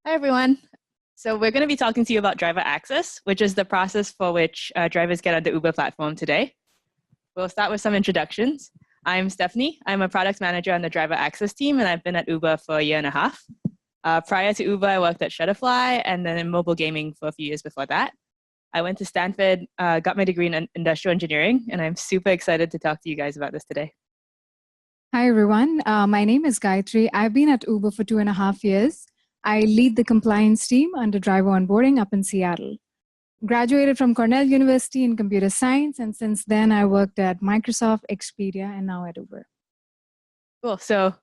Hi, everyone. So we're going to be talking to you about driver access, which is the process for which drivers get on the Uber platform today. We'll start with some introductions. I'm Stephanie. I'm a product manager on the driver access team, and I've been at Uber for a year and a half. Prior to Uber, I worked at Shutterfly and then in mobile gaming for a few years before that. I went to Stanford, got my degree in industrial engineering, and I'm super excited to talk to you guys about this today. Hi, everyone. My name is Gayatri. I've been at Uber for 2.5 years. I lead the compliance team under driver onboarding up in Seattle. Graduated from Cornell University in computer science, and since then I worked at Microsoft, Expedia, and now at Uber. Cool. So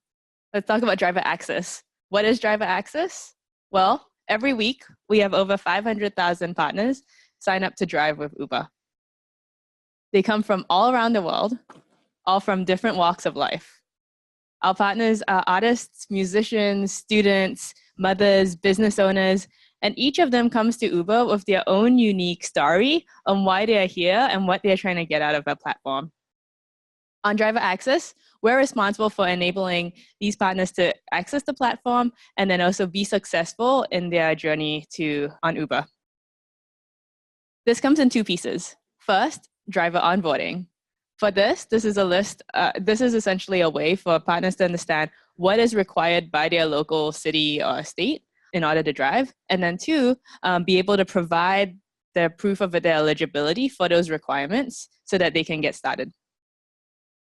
let's talk about driver access. What is driver access? Well, every week we have over 500,000 partners sign up to drive with Uber. They come from all around the world, all from different walks of life. Our partners are artists, musicians, students, mothers, business owners, and each of them comes to Uber with their own unique story on why they are here and what they're trying to get out of our platform. On driver access, we're responsible for enabling these partners to access the platform and then also be successful in their journey on Uber. This comes in two pieces. First, driver onboarding. For this is a list. This is essentially a way for partners to understand what is required by their local city or state in order to drive. And then two, be able to provide the proof of their eligibility for those requirements so that they can get started.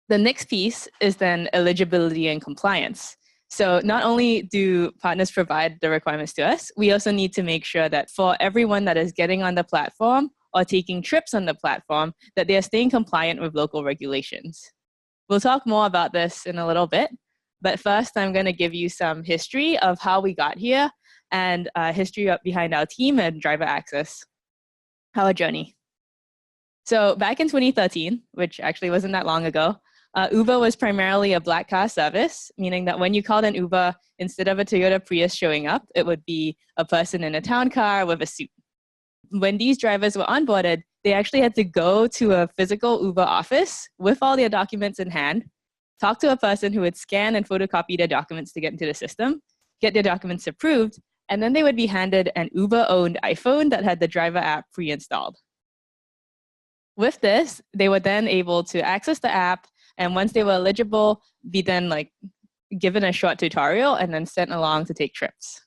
The next piece is then eligibility and compliance. So not only do partners provide the requirements to us, we also need to make sure that for everyone that is getting on the platform or taking trips on the platform, that they are staying compliant with local regulations. We'll talk more about this in a little bit, but first I'm going to give you some history of how we got here and history behind our team and driver access, our journey. So back in 2013, which actually wasn't that long ago, Uber was primarily a black car service, meaning that when you called an Uber, instead of a Toyota Prius showing up, it would be a person in a town car with a suit. When these drivers were onboarded, they actually had to go to a physical Uber office with all their documents in hand, talk to a person who would scan and photocopy their documents to get into the system, get their documents approved, and then they would be handed an Uber-owned iPhone that had the driver app pre-installed. With this, they were then able to access the app, and once they were eligible, be then given a short tutorial and then sent along to take trips.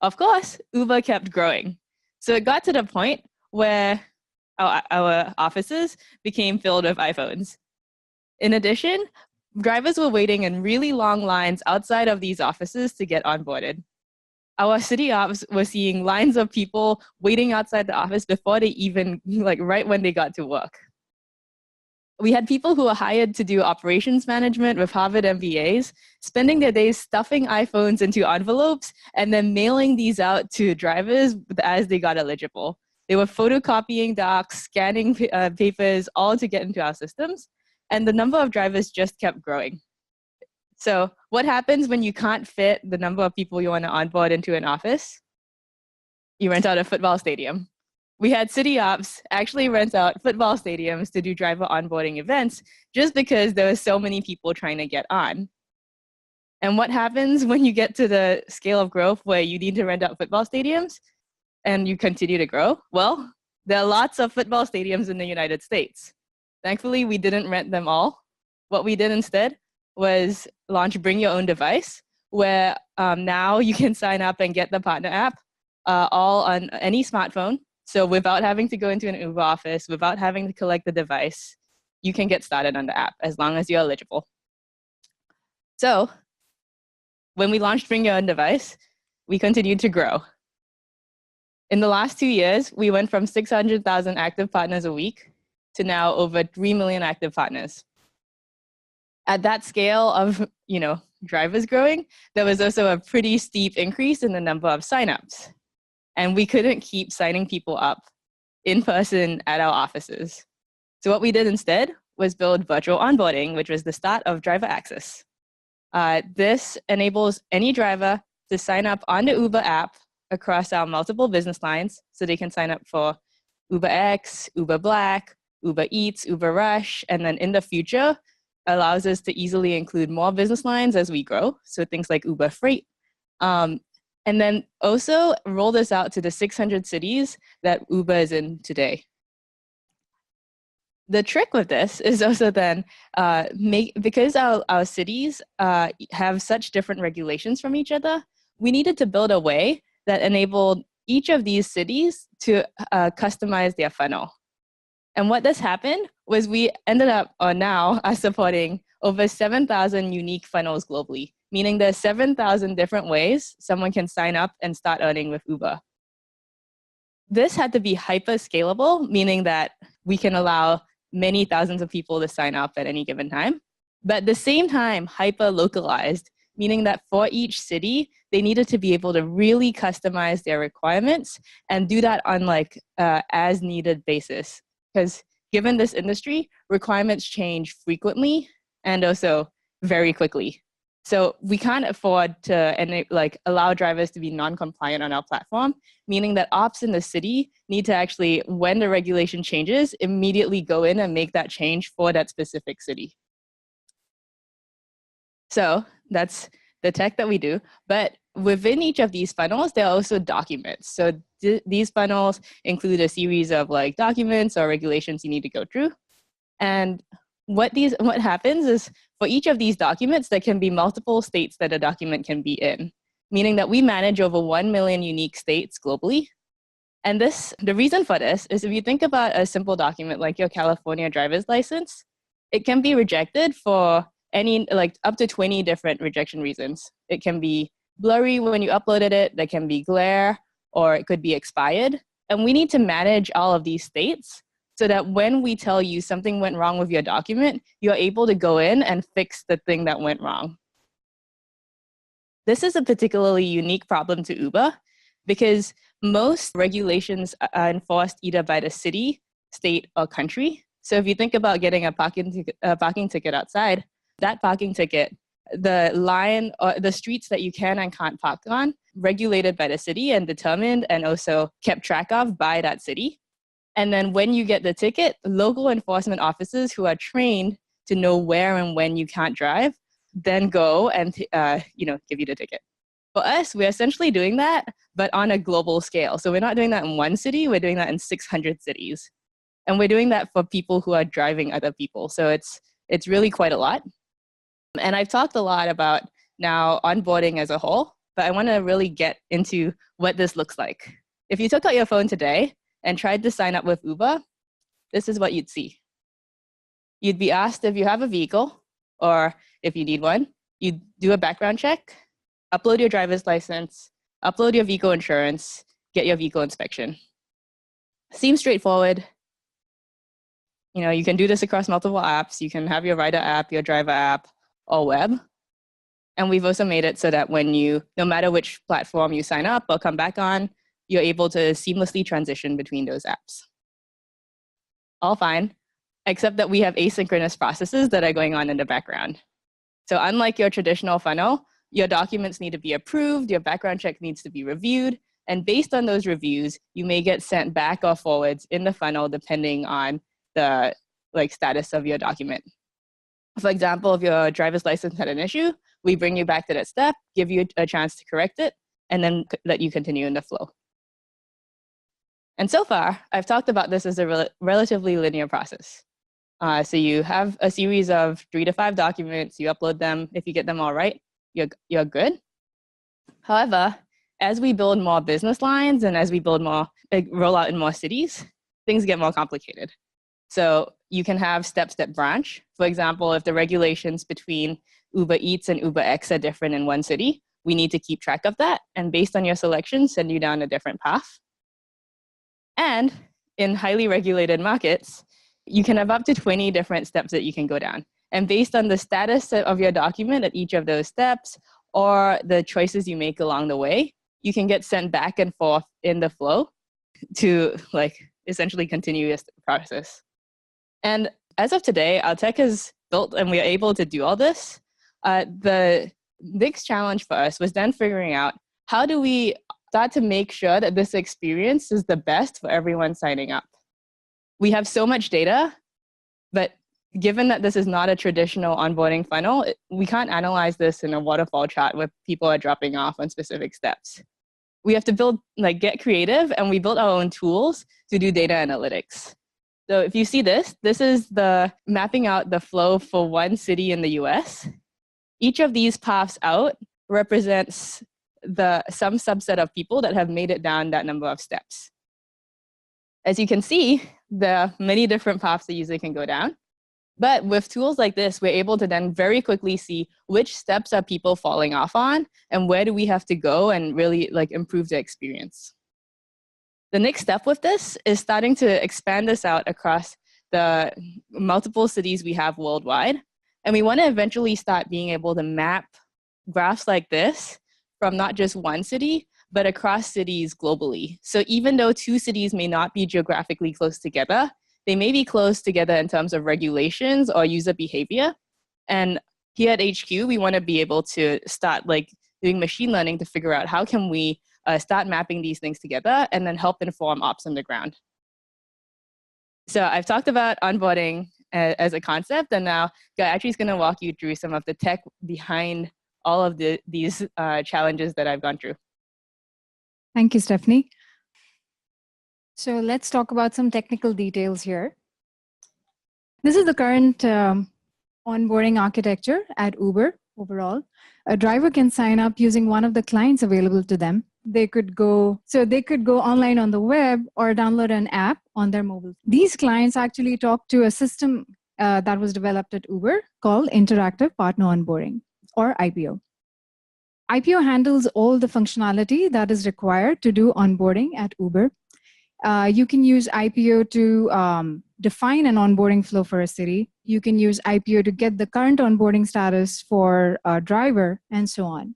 Of course, Uber kept growing. So it got to the point where our offices became filled with iPhones. In addition, drivers were waiting in really long lines outside of these offices to get onboarded. Our city ops were seeing lines of people waiting outside the office before they even, right when they got to work. We had people who were hired to do operations management with Harvard MBAs, spending their days stuffing iPhones into envelopes and then mailing these out to drivers as they got eligible. They were photocopying docs, scanning papers, all to get into our systems, and the number of drivers just kept growing. So what happens when you can't fit the number of people you want to onboard into an office? You rent out a football stadium. We had city ops actually rent out football stadiums to do driver onboarding events just because there were so many people trying to get on. And what happens when you get to the scale of growth where you need to rent out football stadiums and you continue to grow? Well, there are lots of football stadiums in the United States. Thankfully, we didn't rent them all. What we did instead was launch Bring Your Own Device, where now you can sign up and get the partner app all on any smartphone. So without having to go into an Uber office, without having to collect the device, you can get started on the app as long as you're eligible. So when we launched Bring Your Own Device, we continued to grow. In the last 2 years, we went from 600,000 active partners a week to now over 3 million active partners. At that scale of drivers growing, there was also a pretty steep increase in the number of signups. And we couldn't keep signing people up in person at our offices. So what we did instead was build virtual onboarding, which was the start of driver access. This enables any driver to sign up on the Uber app across our multiple business lines, so they can sign up for UberX, Uber Black, Uber Eats, Uber Rush, and then in the future, allows us to easily include more business lines as we grow. So things like Uber Freight. And then also roll this out to the 600 cities that Uber is in today. The trick with this is also then because our cities have such different regulations from each other, we needed to build a way that enabled each of these cities to customize their funnel. And what this happened was we ended up now supporting over 7,000 unique funnels globally, meaning there's 7,000 different ways someone can sign up and start earning with Uber. This had to be hyper scalable, meaning that we can allow many thousands of people to sign up at any given time. But at the same time, hyper localized, meaning that for each city, they needed to be able to really customize their requirements and do that on like as needed basis. Because given this industry, requirements change frequently and also very quickly. So we can't afford to allow drivers to be non-compliant on our platform, meaning that ops in the city need to actually, when the regulation changes, immediately go in and make that change for that specific city. So that's the tech that we do. But within each of these funnels, there are also documents. So these funnels include a series of like documents or regulations you need to go through. And what happens is for each of these documents, there can be multiple states that a document can be in, meaning that we manage over 1 million unique states globally. And the reason for this is if you think about a simple document like your California driver's license, it can be rejected for up to 20 different rejection reasons. It can be blurry when you uploaded it, there can be glare, or it could be expired. And we need to manage all of these states so that when we tell you something went wrong with your document, you're able to go in and fix the thing that went wrong. This is a particularly unique problem to Uber because most regulations are enforced either by the city, state, or country. So if you think about getting a parking ticket outside, that parking ticket, the line or the streets that you can and can't park on, regulated by the city and determined and also kept track of by that city. And then when you get the ticket, local enforcement officers who are trained to know where and when you can't drive, then go and give you the ticket. For us, we're essentially doing that, but on a global scale. So we're not doing that in one city, we're doing that in 600 cities. And we're doing that for people who are driving other people. So it's really quite a lot. And I've talked a lot about now onboarding as a whole, but I want to really get into what this looks like. If you took out your phone today and tried to sign up with Uber, this is what you'd see. You'd be asked if you have a vehicle or if you need one. You'd do a background check, upload your driver's license, upload your vehicle insurance, get your vehicle inspection. Seems straightforward. You can do this across multiple apps. You can have your rider app, your driver app, or web. And we've also made it so that no matter which platform you sign up or come back on, you're able to seamlessly transition between those apps. All fine, except that we have asynchronous processes that are going on in the background. So unlike your traditional funnel, your documents need to be approved, your background check needs to be reviewed, and based on those reviews, you may get sent back or forwards in the funnel depending on the status of your document. For example, if your driver's license had an issue, we bring you back to that step, give you a chance to correct it, and then let you continue in the flow. And so far, I've talked about this as a relatively linear process. So you have a series of 3 to 5 documents, you upload them. If you get them all right, you're good. However, as we build more business lines and as we roll out in more cities, things get more complicated. So you can have steps that branch. For example, if the regulations between Uber Eats and Uber X are different in one city, we need to keep track of that. And based on your selection, send you down a different path. And in highly regulated markets, you can have up to 20 different steps that you can go down. And based on the status of your document at each of those steps or the choices you make along the way, you can get sent back and forth in the flow to essentially continue this process. And as of today, our tech is built and we are able to do all this. The next challenge for us was then figuring out how do we start to make sure that this experience is the best for everyone signing up. We have so much data, but given that this is not a traditional onboarding funnel, we can't analyze this in a waterfall chart where people are dropping off on specific steps. We have to get creative, and we built our own tools to do data analytics. So if you see this is the mapping out the flow for one city in the US. Each of these paths out represents some subset of people that have made it down that number of steps. As you can see, there are many different paths the user can go down. But with tools like this, we're able to then very quickly see which steps are people falling off on and where do we have to go and really improve the experience. The next step with this is starting to expand this out across the multiple cities we have worldwide. And we want to eventually start being able to map graphs like this from not just one city, but across cities globally. So even though two cities may not be geographically close together, they may be close together in terms of regulations or user behavior. And here at HQ, we want to be able to start doing machine learning to figure out how can we start mapping these things together and then help inform ops on the ground. So I've talked about onboarding as a concept, and now Gayatri is going to walk you through some of the tech behind all of these challenges that I've gone through. Thank you, Stephanie. So let's talk about some technical details here. This is the current onboarding architecture at Uber overall. A driver can sign up using one of the clients available to them. They could go online on the web or download an app on their mobile. These clients actually talk to a system that was developed at Uber called Interactive Partner Onboarding, or IPO. IPO handles all the functionality that is required to do onboarding at Uber. You can use IPO to define an onboarding flow for a city. You can use IPO to get the current onboarding status for a driver, and so on.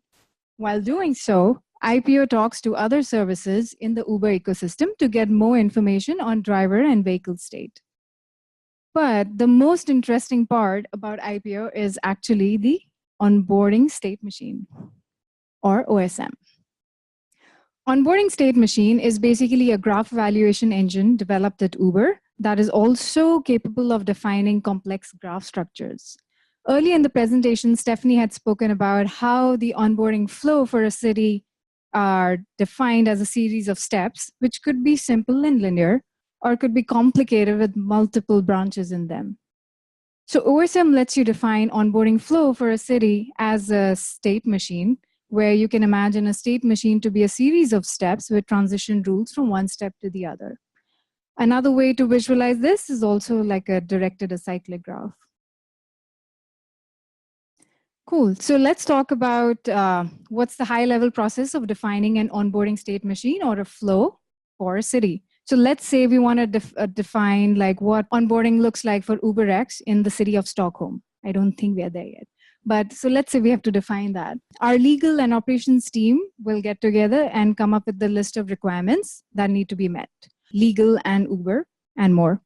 While doing so, IPO talks to other services in the Uber ecosystem to get more information on driver and vehicle state. But the most interesting part about IPO is actually the onboarding state machine, or OSM. Onboarding state machine is basically a graph evaluation engine developed at Uber that is also capable of defining complex graph structures. Early in the presentation, Stephanie had spoken about how the onboarding flow for a city are defined as a series of steps, which could be simple and linear, or could be complicated with multiple branches in them. So OSM lets you define onboarding flow for a city as a state machine, where you can imagine a state machine to be a series of steps with transition rules from one step to the other. Another way to visualize this is also like a directed acyclic graph. Cool. So let's talk about what's the high-level process of defining an onboarding state machine or a flow for a city. So let's say we want to define what onboarding looks like for UberX in the city of Stockholm. I don't think we are there yet. But so let's say we have to define that. Our legal and operations team will get together and come up with the list of requirements that need to be met. Legal and Uber and more.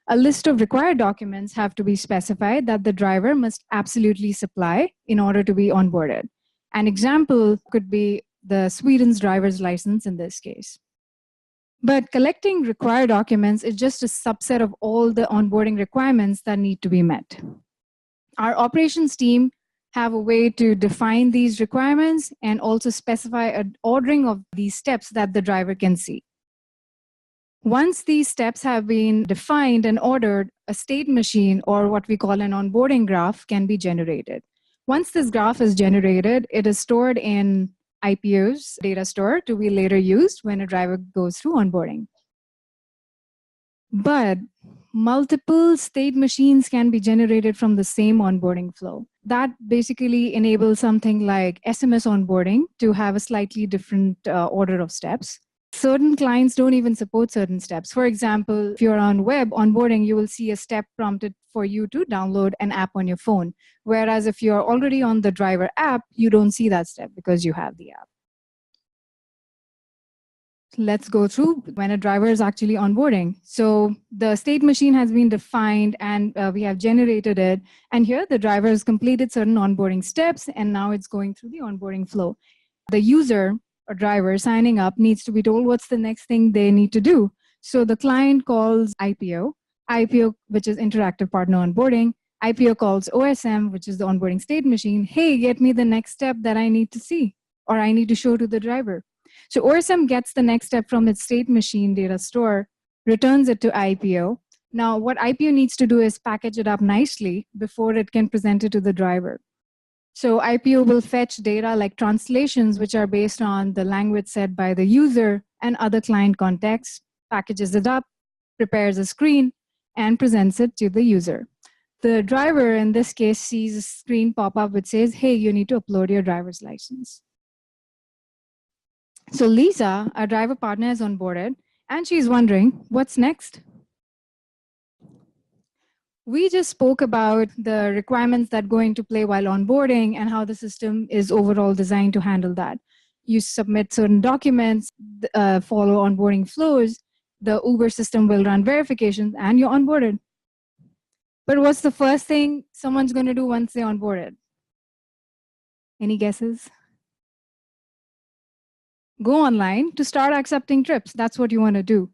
A list of required documents have to be specified that the driver must absolutely supply in order to be onboarded. An example could be the Sweden's driver's license in this case. But collecting required documents is just a subset of all the onboarding requirements that need to be met. Our operations team have a way to define these requirements and also specify an ordering of these steps that the driver can see. Once these steps have been defined and ordered, a state machine, or what we call an onboarding graph, can be generated. Once this graph is generated, it is stored in IPO's data store to be later used when a driver goes through onboarding. But multiple state machines can be generated from the same onboarding flow. That basically enables something like SMS onboarding to have a slightly different order of steps. Certain clients don't even support certain steps. For example, if you're on web onboarding, you will see a step prompted for you to download an app on your phone. Whereas if you're already on the driver app, you don't see that step because you have the app. Let's go through when a driver is actually onboarding. So the state machine has been defined and we have generated it. And here the driver has completed certain onboarding steps and now it's going through the onboarding flow. The user or driver signing up needs to be told what's the next thing they need to do. So the client calls IPO, which is Interactive Partner Onboarding, IPO calls OSM, which is the onboarding state machine, hey, get me the next step that I need to see or I need to show to the driver. So OSM gets the next step from its state machine data store, returns it to IPO. Now, what IPO needs to do is package it up nicely before it can present it to the driver. So IPO will fetch data like translations, which are based on the language said by the user and other client contexts, packages it up, prepares a screen, and presents it to the user. The driver, in this case, sees a screen pop up which says, hey, you need to upload your driver's license. So Lisa, our driver partner, is onboarded, and she's wondering, what's next? We just spoke about the requirements that go into play while onboarding and how the system is overall designed to handle that. You submit certain documents, follow onboarding flows, the Uber system will run verifications, and you're onboarded. But what's the first thing someone's going to do once they're onboarded? Any guesses? Go online to start accepting trips. That's what you want to do,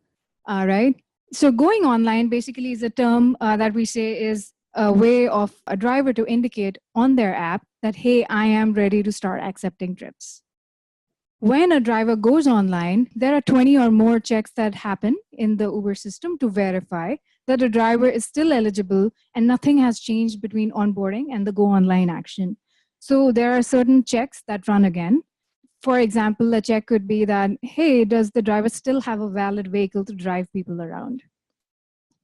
right? So going online basically is a term that we say is a way of a driver to indicate on their app that, hey, I am ready to start accepting trips. When a driver goes online, there are 20 or more checks that happen in the Uber system to verify that a driver is still eligible and nothing has changed between onboarding and the go online action. So there are certain checks that run again. For example, a check could be that, hey, does the driver still have a valid vehicle to drive people around?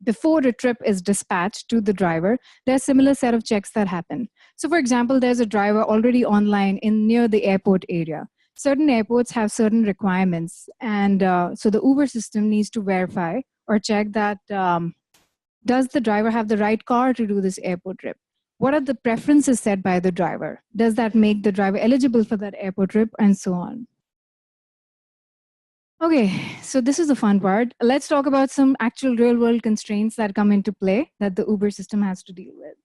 Before a trip is dispatched to the driver, there's a similar set of checks that happen. So for example, there's a driver already online near the airport area. Certain airports have certain requirements. And so the Uber system needs to verify or check that, does the driver have the right car to do this airport trip? What are the preferences set by the driver? Does that make the driver eligible for that airport trip, and so on? Okay, so this is the fun part. Let's talk about some actual real-world constraints that come into play that the Uber system has to deal with.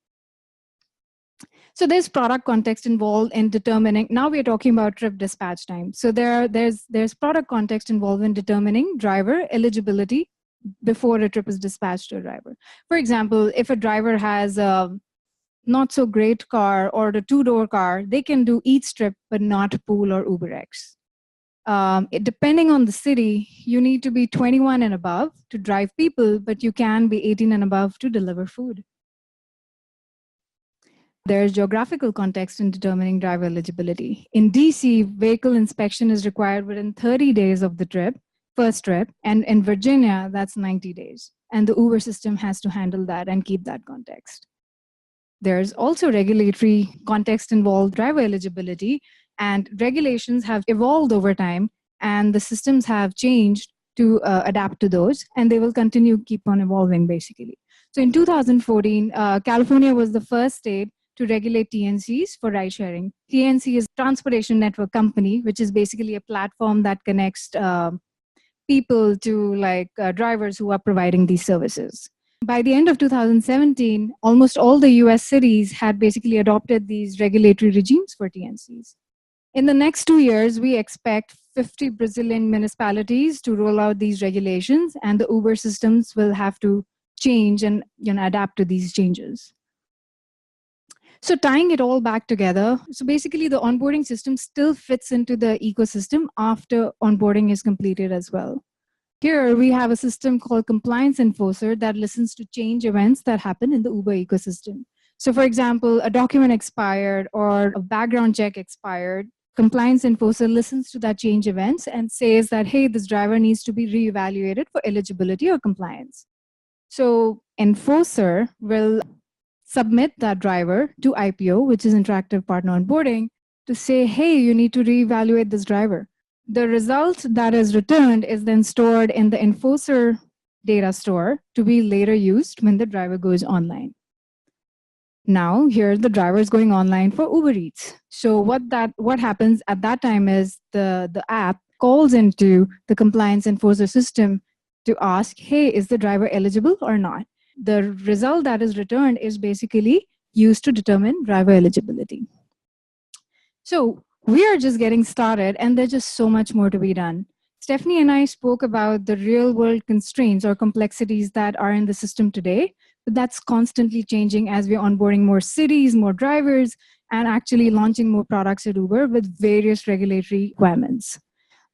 So there's product context involved in determining, now we're talking about trip dispatch time. So there's product context involved in determining driver eligibility before a trip is dispatched to a driver. For example, if a driver has a not so great car or the two-door car, they can do Eats trip, but not Pool or UberX. Depending on the city, you need to be 21 and above to drive people, but you can be 18 and above to deliver food. There's geographical context in determining driver eligibility. In DC, vehicle inspection is required within 30 days of the first trip, and in Virginia, that's 90 days. And the Uber system has to handle that and keep that context. There's also regulatory context involved driver eligibility, and regulations have evolved over time, and the systems have changed to adapt to those, and they will continue keep on evolving basically. So in 2014, California was the first state to regulate TNCs for ride sharing. TNC is Transportation Network Company, which is basically a platform that connects people to drivers who are providing these services. By the end of 2017, almost all the US cities had basically adopted these regulatory regimes for TNCs. In the next 2 years, we expect 50 Brazilian municipalities to roll out these regulations, and the Uber systems will have to change and adapt to these changes. So tying it all back together, so basically the onboarding system still fits into the ecosystem after onboarding is completed as well. Here we have a system called Compliance Enforcer that listens to change events that happen in the Uber ecosystem. So for example, a document expired or a background check expired, Compliance Enforcer listens to that change events and says that, hey, this driver needs to be reevaluated for eligibility or compliance. So Enforcer will submit that driver to IPO, which is Interactive Partner Onboarding, to say, hey, you need to reevaluate this driver. The result that is returned is then stored in the Enforcer data store to be later used when the driver goes online. Now, here the driver is going online for Uber Eats. So what happens at that time is the app calls into the Compliance Enforcer system to ask, hey, is the driver eligible or not? The result that is returned is basically used to determine driver eligibility. So we are just getting started, and there's just so much more to be done. Stephanie and I spoke about the real-world constraints or complexities that are in the system today, But that's constantly changing as we're onboarding more cities, more drivers, and actually launching more products at Uber with various regulatory requirements.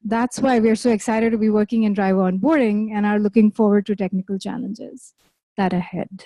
That's why we're so excited to be working in driver onboarding and are looking forward to technical challenges that are ahead.